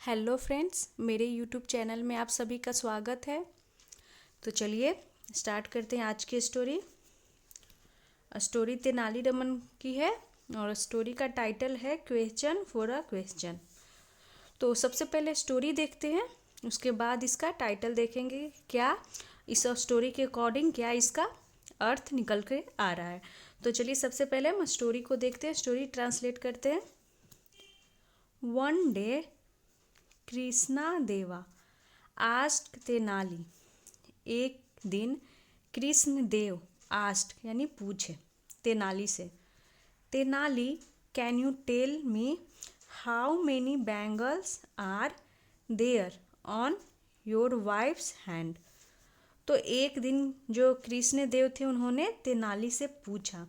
Hello friends, मेरे YouTube channel में आप सभी का स्वागत है। तो चलिए स्टार्ट करते हैं आज की स्टोरी। स्टोरी तेनालीरामन की है और स्टोरी का टाइटल है क्वेश्चन फॉर अ क्वेश्चन। तो सबसे पहले स्टोरी देखते हैं, उसके बाद इसका टाइटल देखेंगे क्या इस स्टोरी के अकॉर्डिंग क्या इसका अर्थ निकल के आ रहा है। तो चलिए सबसे पहले हम स्टोरी को देखते हैं, स्टोरी ट्रांसलेट करते हैं। वन डे कृष्णा देवा आस्ट तेनाली। एक दिन कृष्ण देव आस्ट यानी पूछे तेनाली से, Tenali can you tell me how many bangles are there on your wife's hand. तो एक दिन जो कृष्ण देव थे उन्होंने तेनाली से पूछा।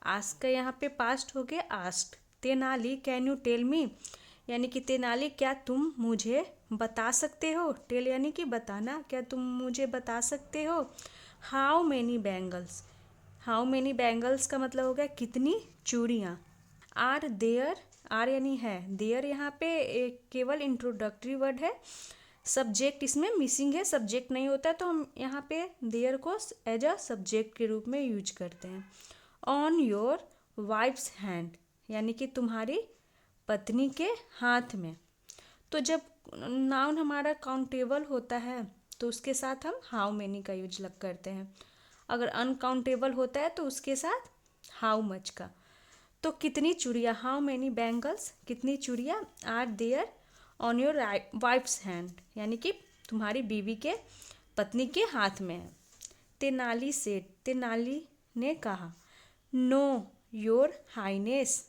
आस्क का यहाँ पे पास्ट हो गया asked. Tenali can you tell me यानी कि तेनाली क्या तुम मुझे बता सकते हो, टेल यानी कि बताना, क्या तुम मुझे बता सकते हो how many bangles. How many bangles का मतलब हो गया कितनी चूड़ियाँ। आर देयर, आर यानी है, देयर यहाँ पे एक केवल इंट्रोडक्टरी वर्ड है, सब्जेक्ट इसमें मिसिंग है, सब्जेक्ट नहीं होता तो हम यहाँ पे देयर को एज अ सब्जेक्ट के रूप में यूज करते हैं। ऑन योर वाइफ्स हैंड यानी कि तुम्हारी पत्नी के हाथ में। तो जब नाउन हमारा काउंटेबल होता है तो उसके साथ हम हाउ मेनी का यूज लग करते हैं। अगर अनकाउंटेबल होता है तो उसके साथ हाउ मच का। तो कितनी चूड़ियाँ, हाउ मेनी बैंगल्स कितनी चूड़ियाँ are there on your wife's hand यानी कि तुम्हारी बीवी के पत्नी के हाथ में है। तेनाली सेड, तेनाली ने कहा, no your highness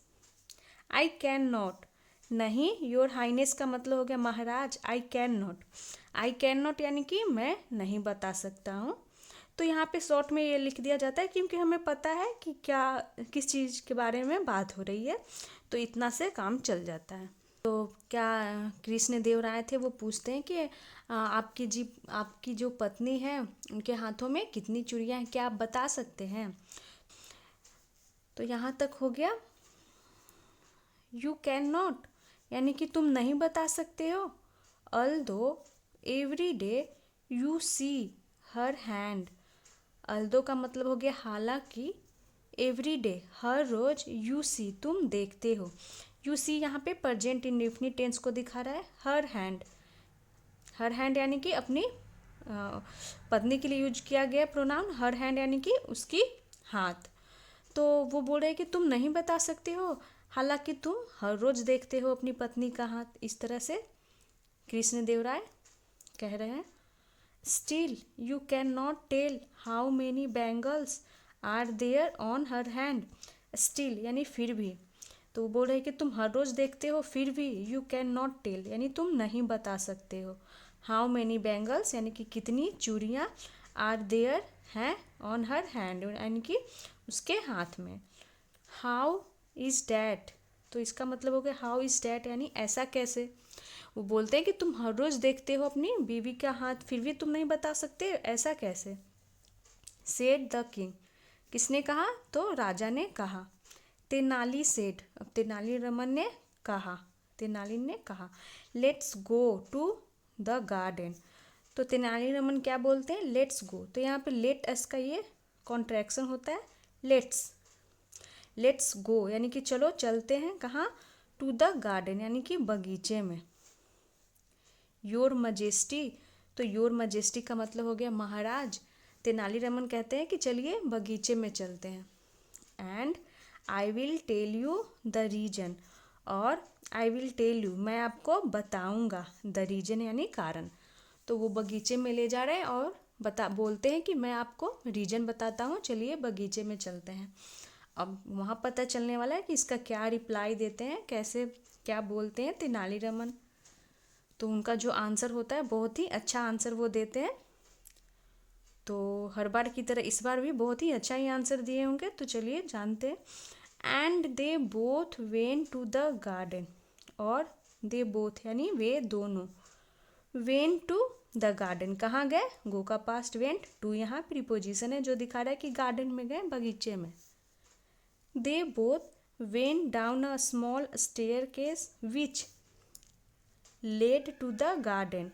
I can not. नहीं, योर हाइनेस का मतलब हो गया महाराज, I can not. I can not यानी कि मैं नहीं बता सकता हूँ। तो यहाँ पे शॉर्ट में ये लिख दिया जाता है क्योंकि हमें पता है कि क्या किस चीज़ के बारे में बात हो रही है, तो इतना से काम चल जाता है। तो क्या कृष्ण देव राय थे वो पूछते हैं कि आपकी जो पत्नी है उनके हाथों में कितनी चूड़ियाँ हैं, क्या आप बता सकते हैं। तो यहाँ तक हो गया। यू कैन नॉट यानी कि तुम नहीं बता सकते हो। Although every day you see her hand. Although का मतलब हो गया हालांकि, एवरी डे हर रोज, यू सी तुम देखते हो। यू सी यहाँ पे प्रेजेंट इंडेफिनिट टेंस को दिखा रहा है। हर हैंड, हर हैंड यानी कि अपनी पत्नी के लिए यूज किया गया प्रोनाउन हर हैंड यानी कि उसकी हाथ। तो वो बोल रहे हैं कि तुम नहीं बता सकते हो हालांकि तुम हर रोज देखते हो अपनी पत्नी का हाथ। इस तरह से कृष्ण देव राय कह रहे हैं। Still you can not tell how many bangles are there on her hand. Still यानी फिर भी, तो वो बोल रहे हैं कि तुम हर रोज देखते हो फिर भी यू कैन नॉट टेल यानी तुम नहीं बता सकते हो। हाउ मेनी बैंगल्स यानी कि कितनी चूड़ियाँ आर देयर हैं ऑन हर हैंड यानी कि उसके हाथ में। हाउ इज़ डैट, तो इसका मतलब हो गया हाउ इज़ डैट यानी ऐसा कैसे। वो बोलते हैं कि तुम हर रोज़ देखते हो अपनी बीवी का हाथ फिर भी तुम नहीं बता सकते, ऐसा कैसे। सेड द किंग, किसने कहा, तो राजा ने कहा। तेनाली सेड, अब तेनालीरामन ने कहा, तेनाली ने कहा, let's go to the garden. तो तेनालीरामन क्या बोलते हैं, लेट्स गो। तो यहाँ पे लेट अस का ये कॉन्ट्रैक्शन होता है, लेट्स, लेट्स गो यानी कि चलो चलते हैं कहाँ, टू द गार्डन यानी कि बगीचे में। योर मजेस्टी, तो योर मजेस्टी का मतलब हो गया महाराज। तेनालीरामन कहते हैं कि चलिए बगीचे में चलते हैं। And I will tell you the reason, और आई विल टेल यू मैं आपको बताऊंगा, द रीजन यानी कारण। तो वो बगीचे में ले जा रहे हैं और बोलते हैं कि मैं आपको रीजन बताता हूँ, चलिए बगीचे में चलते हैं। अब वहाँ पता चलने वाला है कि इसका क्या रिप्लाई देते हैं, कैसे क्या बोलते हैं तेनालीरामन। तो उनका जो आंसर होता है बहुत ही अच्छा आंसर वो देते हैं। तो हर बार की तरह इस बार भी बहुत ही अच्छा ही आंसर दिए होंगे, तो चलिए जानते हैं। And they both went to the garden, और दे बोथ यानी वे दोनों, वेन टू द गार्डन कहाँ गए, गो का पास्ट, वेंट, टू यहाँ प्रीपोजिशन है जो दिखा रहा है कि गार्डन में गए, बगीचे में। They both went down a small staircase which led to the garden.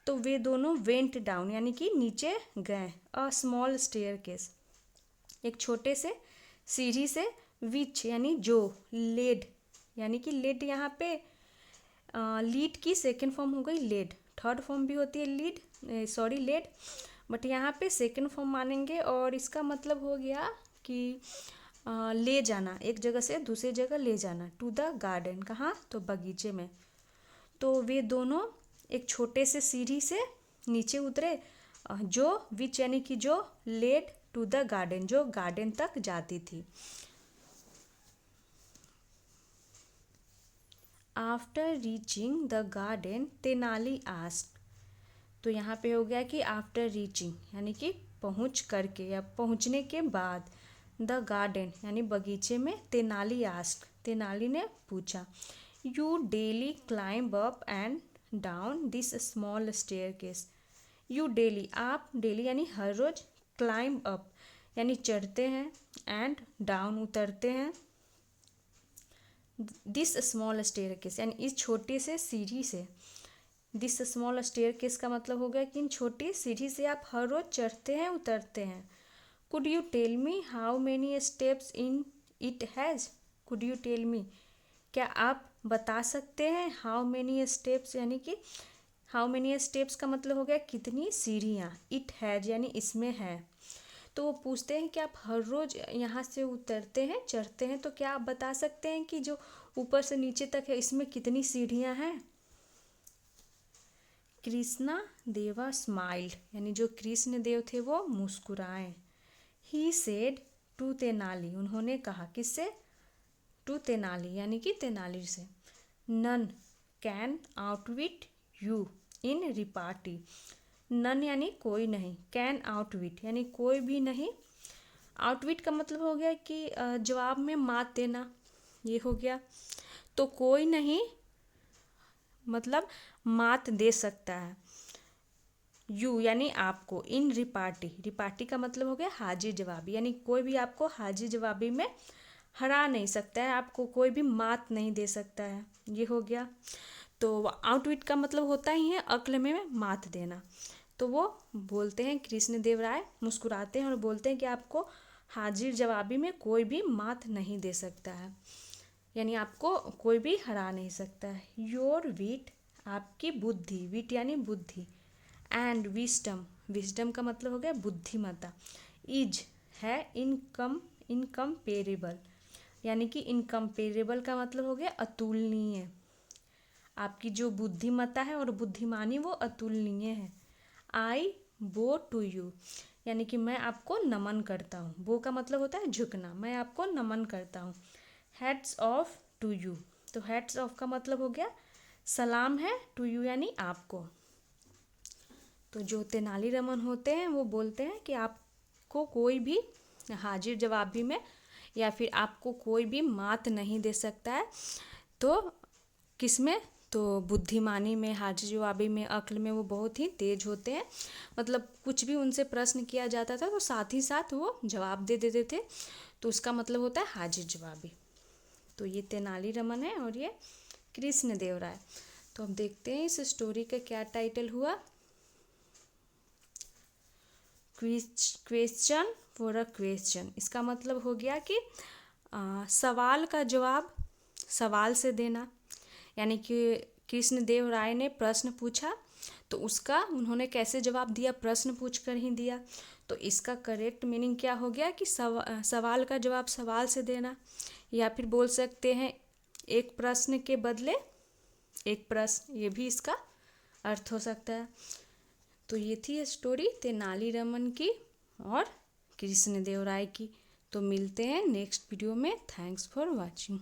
तो वे दोनों वेंट डाउन यानी कि नीचे गए। अ स्मॉल स्टेयरकेस, एक छोटे से सीढ़ी से, विच यानी जो, लेड यानी कि लेड यहाँ पे लीड की सेकेंड फॉर्म हो गई लेड, थर्ड फॉर्म भी होती है लेड, बट यहाँ पे सेकेंड फॉर्म मानेंगे और इसका मतलब हो गया कि ले जाना, एक जगह से दूसरी जगह ले जाना। टू द गार्डन, कहाँ, तो बगीचे में। तो वे दोनों एक छोटे से सीढ़ी से नीचे उतरे, जो विच यानी कि जो, लेड टू द गार्डन, जो गार्डन तक जाती थी। After reaching the garden Tenali asked. तो यहाँ पे हो गया कि आफ्टर रीचिंग यानी कि पहुँच करके या पहुँचने के बाद, द गार्डन यानी बगीचे में, तेनाली आस्क्ड, तेनाली ने पूछा, you daily climb up and down this small staircase. You daily, आप, डेली यानी हर रोज, क्लाइंब अप यानी चढ़ते हैं, एंड डाउन उतरते हैं, दिस स्मॉल स्टेयरकेस यानी इस छोटे से सीढ़ी से। दिस स्मॉल स्टेयरकेस का मतलब हो गया कि इन छोटी सीढ़ी से आप हर रोज चढ़ते हैं उतरते हैं। Could you tell me how many steps in it has. Could you tell me, क्या आप बता सकते हैं, हाउ मेनी स्टेप्स यानी कि हाउ मेनी स्टेप्स का मतलब हो गया कितनी सीढ़ियाँ, इट हैज़ यानी इसमें है। तो वो पूछते हैं कि आप हर रोज़ यहाँ से उतरते हैं चढ़ते हैं, तो क्या आप बता सकते हैं कि जो ऊपर से नीचे तक है इसमें कितनी सीढ़ियाँ हैं। कृष्णा देवा स्माइल्ड यानी जो कृष्ण देव थे वो मुस्कुराए। ही सेड टू तेनाली, उन्होंने कहा, किससे, टू तेनाली यानी कि तेनाली से। None can outwit you in repartee. None यानी कोई नहीं, कैन आउटविट यानी कोई भी नहीं। आउटविट का मतलब हो गया कि जवाब में मात देना, ये हो गया। तो कोई नहीं मतलब मात दे सकता है। यू यानी आपको, इन रिपार्टी, रिपार्टी का मतलब हो गया हाजिर जवाबी, यानी कोई भी आपको हाजिर जवाबी में हरा नहीं सकता है, आपको कोई भी मात नहीं दे सकता है, ये हो गया। तो आउटविट का मतलब होता ही है अक्ल में मात देना। तो वो बोलते हैं, कृष्णदेव राय मुस्कुराते हैं और बोलते हैं कि आपको हाजिर जवाबी में कोई भी मात नहीं दे सकता है, यानी आपको कोई भी हरा नहीं सकता है। योर विट, आपकी बुद्धि, विट यानी बुद्धि, एंड विस्डम, विस्डम का मतलब हो गया बुद्धिमत्ता, इज है इनकम्पेरेबल, यानी कि इनकम्पेरेबल का मतलब हो गया अतुलनीय। आपकी जो बुद्धिमत्ता है और बुद्धिमानी वो अतुलनीय है। आई बो टू यू, यानी कि मैं आपको नमन करता हूँ। बो का मतलब होता है झुकना, मैं आपको नमन करता हूँ। हैट्स ऑफ टू यू, तो हैट्स ऑफ का मतलब हो गया सलाम है, टू यू यानी आपको। तो जो तेनालीरामन होते हैं वो बोलते हैं कि आपको कोई भी हाजिर जवाबी में या फिर आपको कोई भी मात नहीं दे सकता है। तो किस में, तो बुद्धिमानी में, हाजिर जवाबी में, अक्ल में वो बहुत ही तेज होते हैं। मतलब कुछ भी उनसे प्रश्न किया जाता था तो साथ ही साथ वो जवाब दे देते थे, तो उसका मतलब होता है हाजिर जवाबी। तो ये तेनालीरामन है और ये कृष्णदेव राय। तो अब देखते हैं इस स्टोरी का क्या टाइटल हुआ। क्वेश्चन फॉर अ क्वेश्चन, इसका मतलब हो गया कि सवाल का जवाब सवाल से देना, यानी कि कृष्णदेव राय ने प्रश्न पूछा तो उसका उन्होंने कैसे जवाब दिया, प्रश्न पूछ कर ही दिया। तो इसका करेक्ट मीनिंग क्या हो गया कि सवाल का जवाब सवाल से देना, या फिर बोल सकते हैं एक प्रश्न के बदले एक प्रश्न, ये भी इसका अर्थ हो सकता है। तो ये थी स्टोरी तेनालीरामन की और कृष्णदेव राय की। तो मिलते हैं नेक्स्ट वीडियो में। Thanks for watching.